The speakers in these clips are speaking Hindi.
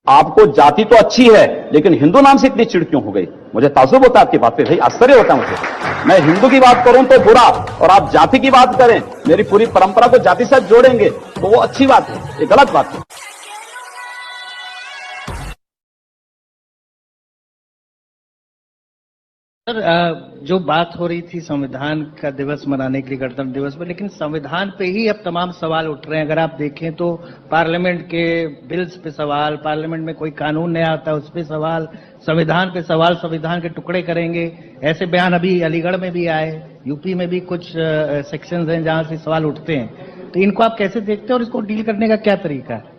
आपको जाति तो अच्छी है, लेकिन हिंदू नाम से इतनी चिढ़ क्यों हो गई? मुझे ताज्जुब होता है आपकी बात पे, भाई आश्चर्य होता है मुझे। मैं हिंदू की बात करूं तो बुरा, और आप जाति की बात करें, मेरी पूरी परंपरा को जाति से जोड़ेंगे तो वो अच्छी बात है, ये गलत बात है। सर, जो बात हो रही थी संविधान का दिवस मनाने के लिए, गणतंत्र दिवस में, लेकिन संविधान पे ही अब तमाम सवाल उठ रहे हैं। अगर आप देखें तो पार्लियामेंट के बिल्स पे सवाल, पार्लियामेंट में कोई कानून नया आता है उस पे सवाल, संविधान पे सवाल, संविधान के टुकड़े करेंगे, ऐसे बयान अभी अलीगढ़ में भी आए, यूपी में भी कुछ सेक्शंस हैं जहां से सवाल उठते हैं। तो इनको आप कैसे देखते हैं और इसको डील करने का क्या तरीका है?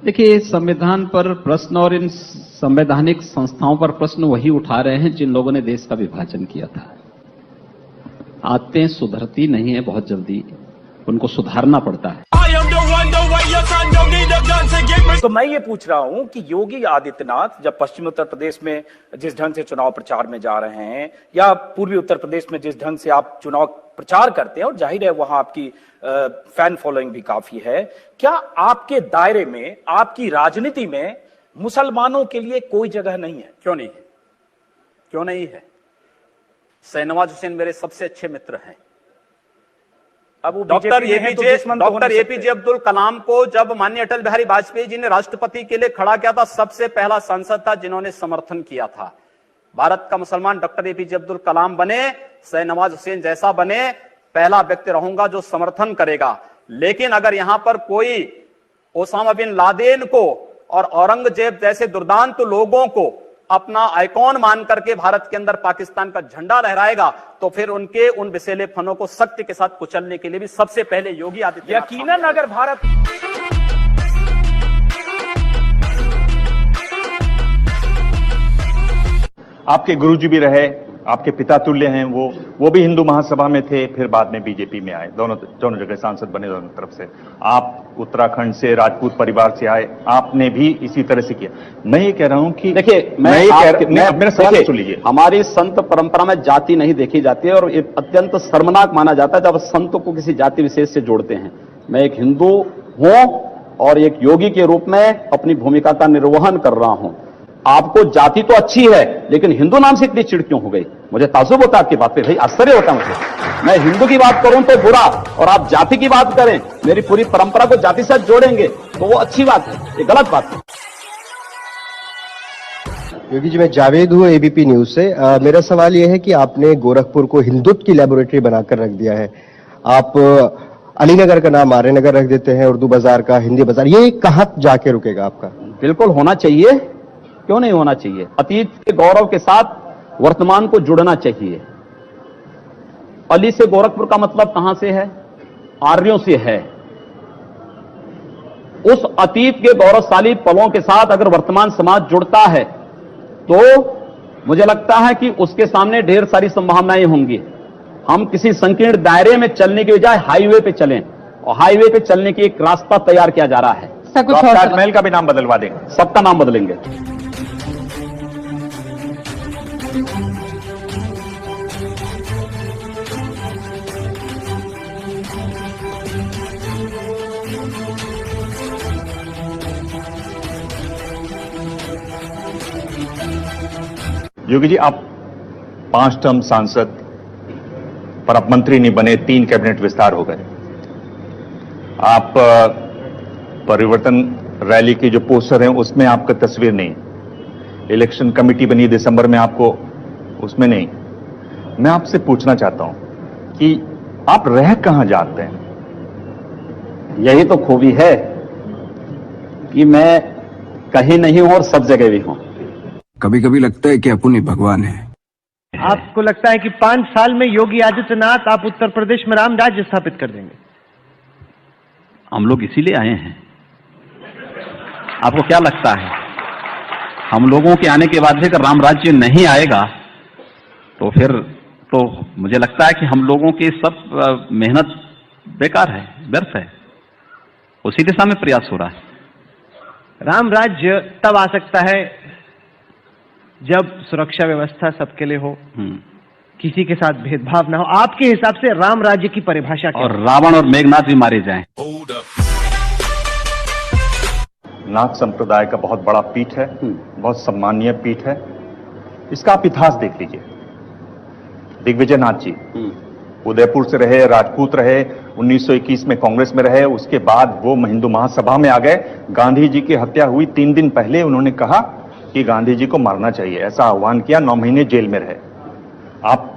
देखिए, संविधान पर प्रश्न और इन संवैधानिक संस्थाओं पर प्रश्न वही उठा रहे हैं जिन लोगों ने देश का विभाजन किया था। आदतें सुधरती नहीं है बहुत जल्दी, उनको सुधारना पड़ता है। तो मैं ये पूछ रहा हूं कि योगी आदित्यनाथ जब पश्चिमी उत्तर प्रदेश में जिस ढंग से चुनाव प्रचार में जा रहे हैं, या पूर्वी उत्तर प्रदेश में जिस ढंग से आप चुनाव प्रचार करते हैं, और जाहिर है वहां आपकी फैन फॉलोइंग भी काफी है, क्या आपके दायरे में, आपकी राजनीति में मुसलमानों के लिए कोई जगह नहीं है? क्यों नहीं है? क्यों नहीं है? शाहनवाज हुसैन मेरे सबसे अच्छे मित्र हैं। अब वो डॉक्टर एपीजे अब्दुल कलाम को जब माननीय अटल बिहारी वाजपेयी जी ने राष्ट्रपति के लिए खड़ा किया था, सबसे पहला सांसद था जिन्होंने समर्थन किया था। भारत का मुसलमान डॉक्टर एपीजे अब्दुल कलाम बने, शाहनवाज हुसैन जैसा बने, पहला व्यक्ति रहूंगा जो समर्थन करेगा। लेकिन अगर यहां पर कोई ओसामा बिन लादेन को और औरंगजेब जैसे दुर्दांत लोगों को अपना आइकॉन मान करके भारत के अंदर पाकिस्तान का झंडा लहराएगा, तो फिर उनके उन विषैले फनों को सत्य के साथ कुचलने के लिए भी सबसे पहले योगी आदित्यनाथ। यकीनन अगर भारत आपके गुरुजी भी रहे, आपके पिता तुल्य हैं, वो भी हिंदू महासभा में थे, फिर बाद में बीजेपी में आए, दोनों जगह सांसद बने दोनों तरफ से। आप उत्तराखंड से राजपूत परिवार से आए, आपने भी इसी तरह से किया। मैं ये कह रहा हूं कि देखिए, मेरा सवाल सुन लीजिए। हमारी संत परंपरा में जाति नहीं देखी जाती है, और ये अत्यंत शर्मनाक माना जाता है जब संत को किसी जाति विशेष से जोड़ते हैं। मैं एक हिंदू हूं और एक योगी के रूप में अपनी भूमिका का निर्वहन कर रहा हूं। आपको जाति तो अच्छी है, लेकिन हिंदू नाम से इतनी चिढ़ क्यों हो गई? मुझे ताज्जुब होता है आपकी बात पे, भाई आश्चर्य होता है मुझे। मैं हिंदू की बात करूं तो बुरा, और आप जाति की बात करें, मेरी पूरी परंपरा को जाति से जोड़ेंगे तो वो अच्छी बात है, ये गलत बात है। योगी जी, मैं जावेद हूँ एबीपी न्यूज से। मेरा सवाल यह है कि आपने गोरखपुर को हिंदुत्व की लेबोरेटरी बनाकर रख दिया है। आप अलीनगर का नाम आर्यनगर रख देते हैं, उर्दू बाजार का हिंदी बाजार, ये कहाँ जाके रुकेगा आपका? बिल्कुल होना चाहिए, क्यों नहीं होना चाहिए? अतीत के गौरव के साथ वर्तमान को जुड़ना चाहिए। अली से गोरखपुर का मतलब कहां से है? आर्यों से है। उस अतीत के गौरवशाली पलों के साथ अगर वर्तमान समाज जुड़ता है तो मुझे लगता है कि उसके सामने ढेर सारी संभावनाएं होंगी। हम किसी संकीर्ण दायरे में चलने के बजाय हाईवे पे चलें, और हाईवे पे चलने की एक रास्ता तैयार किया जा रहा है। तो आप ताजमहल का भी नाम बदलवा देंगे? सबका नाम बदलेंगे। योगी जी, आप 5 टर्म सांसद, पर आप मंत्री नहीं बने, 3 कैबिनेट विस्तार हो गए। आप परिवर्तन रैली की जो पोस्टर हैं उसमें आपका तस्वीर नहीं, इलेक्शन कमेटी बनी दिसंबर में, आपको उसमें नहीं। मैं आपसे पूछना चाहता हूं कि आप रह कहां जाते हैं? यही तो खूबी है कि मैं कहीं नहीं हूं और सब जगह भी हूं। कभी कभी लगता है कि अपन ही भगवान है। आपको लगता है कि 5 साल में योगी आदित्यनाथ आप उत्तर प्रदेश में राम राज्य स्थापित कर देंगे? हम लोग इसीलिए आए हैं। आपको क्या लगता है, हम लोगों के आने के बाद अगर राम राज्य नहीं आएगा तो फिर तो मुझे लगता है कि हम लोगों की सब मेहनत बेकार है, व्यर्थ है। उसी दिशा में प्रयास हो रहा है। राम राज्य तब आ सकता है जब सुरक्षा व्यवस्था सबके लिए हो, किसी के साथ भेदभाव ना हो। आपके हिसाब से राम राज्य की परिभाषा क्या? और रावण और मेघनाथ भी मारे जाएं। नाथ संप्रदाय का बहुत बड़ा पीठ है, बहुत सम्मानीय पीठ है। इसका आप इतिहास देख लीजिए। दिग्विजय नाथ जी उदयपुर से रहे, राजपूत रहे, 1921 में कांग्रेस में रहे, उसके बाद वो हिंदू महासभा में आ गए। गांधी जी की हत्या हुई 3 दिन पहले उन्होंने कहा कि गांधी जी को मारना चाहिए, ऐसा आह्वान किया। 9 महीने जेल में रहे। आप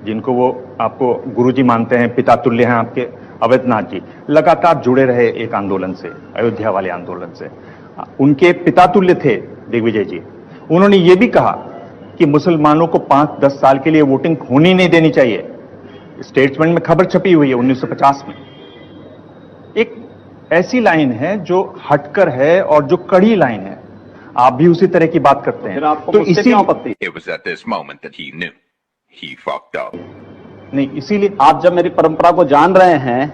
जिनको वो आपको गुरुजी मानते हैं, पिता तुल्य हैं आपके, अवैधनाथ जी लगातार जुड़े रहे एक आंदोलन से, अयोध्या वाले आंदोलन से। उनके पिता तुल्य थे दिग्विजय जी। उन्होंने ये भी कहा कि मुसलमानों को 5-10 साल के लिए वोटिंग होनी नहीं देनी चाहिए। स्टेट्समैन में खबर छपी हुई है 1950 में। एक ऐसी लाइन है जो हटकर है और जो कड़ी लाइन है। आप भी उसी तरह की बात करते हैं। आपको तो मुझसे क्यों आपत्ति? It was at this moment that he knew he fucked up. नहीं, इसीलिए आप जब मेरी परंपरा को जान रहे हैं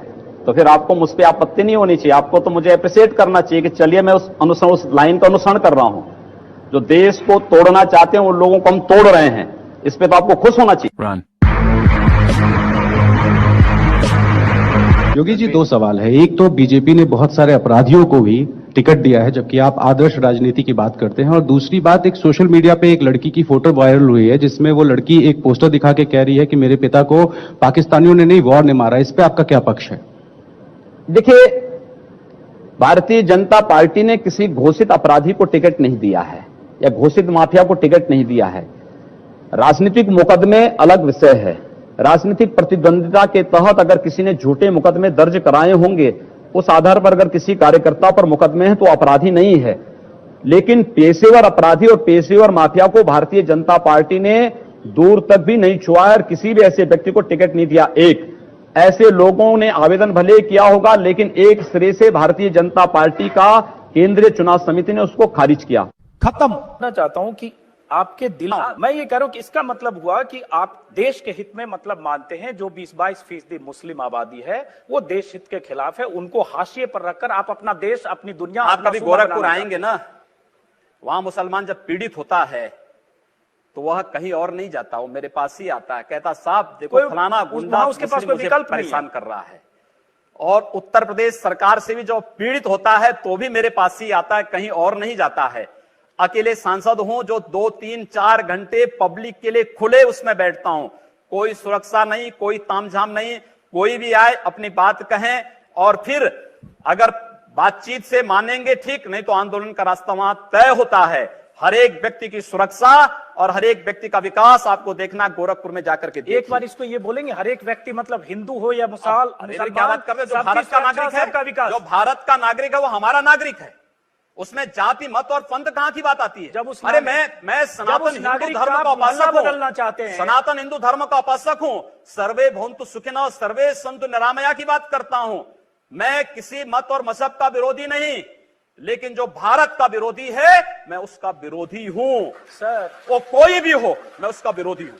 तो फिर आपको मुझ पर आपत्ति नहीं होनी चाहिए। आपको तो मुझे अप्रिशिएट करना चाहिए कि चलिए मैं उस लाइन का अनुसरण कर रहा हूं। जो देश को तोड़ना चाहते हैं उन लोगों को हम तोड़ रहे हैं, इस पे तो आपको खुश होना चाहिए। Run. योगी जी, 2 सवाल है। एक तो बीजेपी ने बहुत सारे अपराधियों को भी टिकट दिया है, जबकि आप आदर्श राजनीति की बात करते हैं। और दूसरी बात, एक सोशल मीडिया पे एक लड़की की फोटो वायरल हुई है जिसमें वो लड़की एक पोस्टर दिखा के कह रही है कि मेरे पिता को पाकिस्तानियों ने नहीं, वॉर ने मारा। इस पे आपका क्या पक्ष है? देखिए, भारतीय जनता पार्टी ने किसी घोषित अपराधी को टिकट नहीं दिया है या घोषित माफिया को टिकट नहीं दिया है। राजनीतिक मुकदमे अलग विषय है। राजनीतिक प्रतिद्वंदिता के तहत अगर किसी ने झूठे मुकदमे दर्ज कराए होंगे, उस आधार पर अगर किसी कार्यकर्ता पर मुकदमे हैं तो अपराधी नहीं है। लेकिन पेशेवर अपराधी और पेशेवर माफिया को भारतीय जनता पार्टी ने दूर तक भी नहीं छुआ है और किसी भी ऐसे व्यक्ति को टिकट नहीं दिया। एक ऐसे लोगों ने आवेदन भले किया होगा, लेकिन एक सिरे से भारतीय जनता पार्टी का केंद्रीय चुनाव समिति ने उसको खारिज किया। खत्म करना चाहता हूं कि आपके दिल, मैं ये कह रहा हूं कि इसका मतलब हुआ कि आप देश के हित में मतलब मानते हैं जो 20-22% मुस्लिम आबादी है वो देश हित के खिलाफ है, उनको हाशिए पर रखकर आप अपना देश, अपनी दुनिया, आप कभी गोरखपुर आएंगे ना, वहां मुसलमान जब पीड़ित होता है तो वह कहीं और नहीं जाता, वो मेरे पास ही आता है, कहता साहब देखो फलाना गुंडा उसके पास कोई विकल्प परेशान कर रहा है। और उत्तर प्रदेश सरकार से भी जो पीड़ित होता है तो भी मेरे पास ही आता है, कहीं और नहीं जाता है। अकेले सांसद हूं जो 2, 3, 4 घंटे पब्लिक के लिए खुले उसमें बैठता हूं, कोई सुरक्षा नहीं, कोई तामझाम नहीं, कोई भी आए अपनी बात कहें और फिर अगर बातचीत से मानेंगे ठीक, नहीं तो आंदोलन का रास्ता वहां तय होता है। हर एक व्यक्ति की सुरक्षा और हर एक व्यक्ति का विकास आपको देखना गोरखपुर में जाकर के। एक बार इसको ये बोलेंगे, हर एक व्यक्ति मतलब हिंदू हो या मुसलमान, क्या बात कर रहे हो? जो भारत का नागरिक है, जो भारत का नागरिक है वो हमारा नागरिक है, उसमें जाति मत और पंथ कहां की बात आती है? जब उस अरे मैं सनातन हिंदू धर्म का उपासक बदलना चाहते हैं, सनातन हिंदू धर्म का उपासक हूं, सर्वे भवन्तु सुखिनः सर्वे सन्तु निरामया की बात करता हूं। मैं किसी मत और मजहब का विरोधी नहीं, लेकिन जो भारत का विरोधी है मैं उसका विरोधी हूं सर, वो कोई भी हो मैं उसका विरोधी हूं।